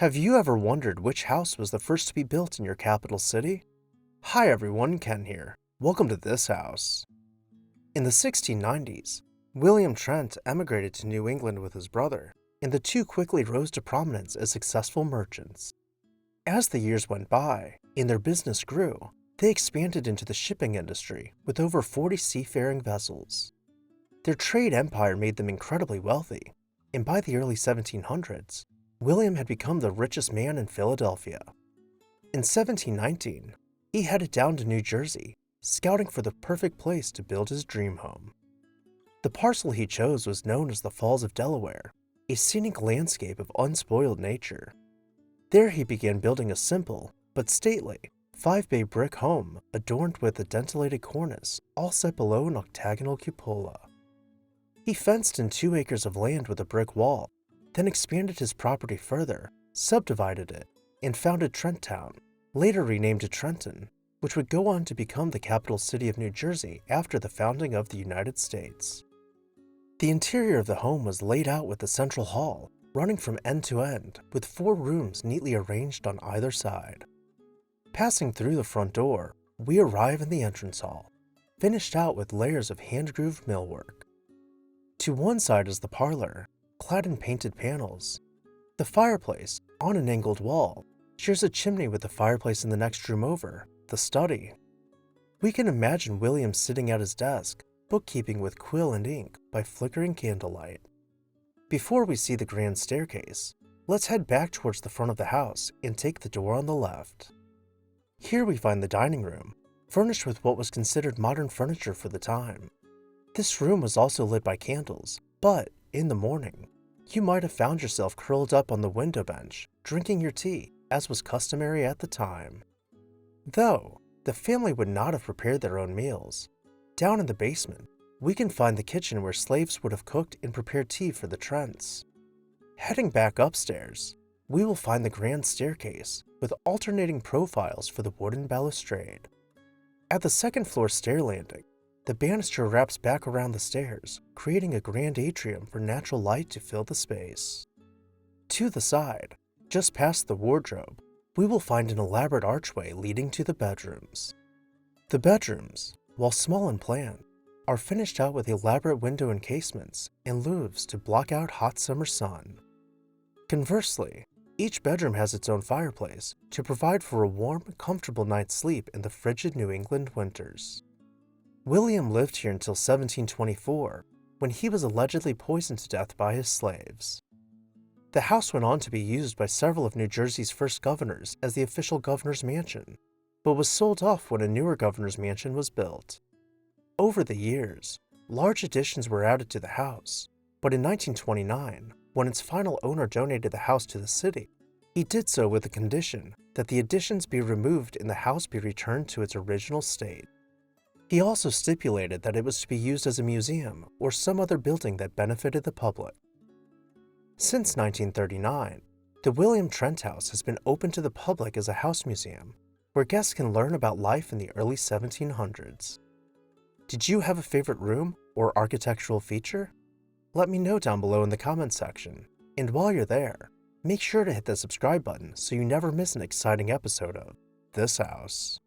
Have you ever wondered which house was the first to be built in your capital city? Hi everyone, Ken here. Welcome to this house. In the 1690s, William Trent emigrated to New England with his brother, and the two quickly rose to prominence as successful merchants. As the years went by and their business grew, they expanded into the shipping industry with over 40 seafaring vessels. Their trade empire made them incredibly wealthy, and by the early 1700s, William had become the richest man in Philadelphia. In 1719, he headed down to New Jersey, scouting for the perfect place to build his dream home. The parcel he chose was known as the Falls of Delaware, a scenic landscape of unspoiled nature. There he began building a simple, but stately, 5-bay brick home adorned with a dentelated cornice all set below an octagonal cupola. He fenced in 2 acres of land with a brick wall, then expanded his property further, subdivided it, and founded Trenton, later renamed to Trenton, which would go on to become the capital city of New Jersey after the founding of the United States. The interior of the home was laid out with a central hall, running from end to end, with 4 rooms neatly arranged on either side. Passing through the front door, we arrive in the entrance hall, finished out with layers of hand-grooved millwork. To one side is the parlor, clad in painted panels. The fireplace, on an angled wall, shares a chimney with the fireplace in the next room over, the study. We can imagine William sitting at his desk, bookkeeping with quill and ink by flickering candlelight. Before we see the grand staircase, let's head back towards the front of the house and take the door on the left. Here we find the dining room, furnished with what was considered modern furniture for the time. This room was also lit by candles, but in the morning, you might have found yourself curled up on the window bench, drinking your tea, as was customary at the time. Though, the family would not have prepared their own meals. Down in the basement, we can find the kitchen where slaves would have cooked and prepared tea for the Trents. Heading back upstairs, we will find the grand staircase with alternating profiles for the wooden balustrade. At the second-floor stair landing, the banister wraps back around the stairs, creating a grand atrium for natural light to fill the space. To the side, just past the wardrobe, we will find an elaborate archway leading to the bedrooms. The bedrooms, while small in plan, are finished out with elaborate window encasements and louvres to block out hot summer sun. Conversely, each bedroom has its own fireplace to provide for a warm, comfortable night's sleep in the frigid New England winters. William lived here until 1724, when he was allegedly poisoned to death by his slaves. The house went on to be used by several of New Jersey's first governors as the official governor's mansion, but was sold off when a newer governor's mansion was built. Over the years, large additions were added to the house, but in 1929, when its final owner donated the house to the city, he did so with the condition that the additions be removed and the house be returned to its original state. He also stipulated that it was to be used as a museum or some other building that benefited the public. Since 1939, the William Trent House has been open to the public as a house museum, where guests can learn about life in the early 1700s. Did you have a favorite room or architectural feature? Let me know down below in the comments section, and while you're there, make sure to hit the subscribe button so you never miss an exciting episode of This House.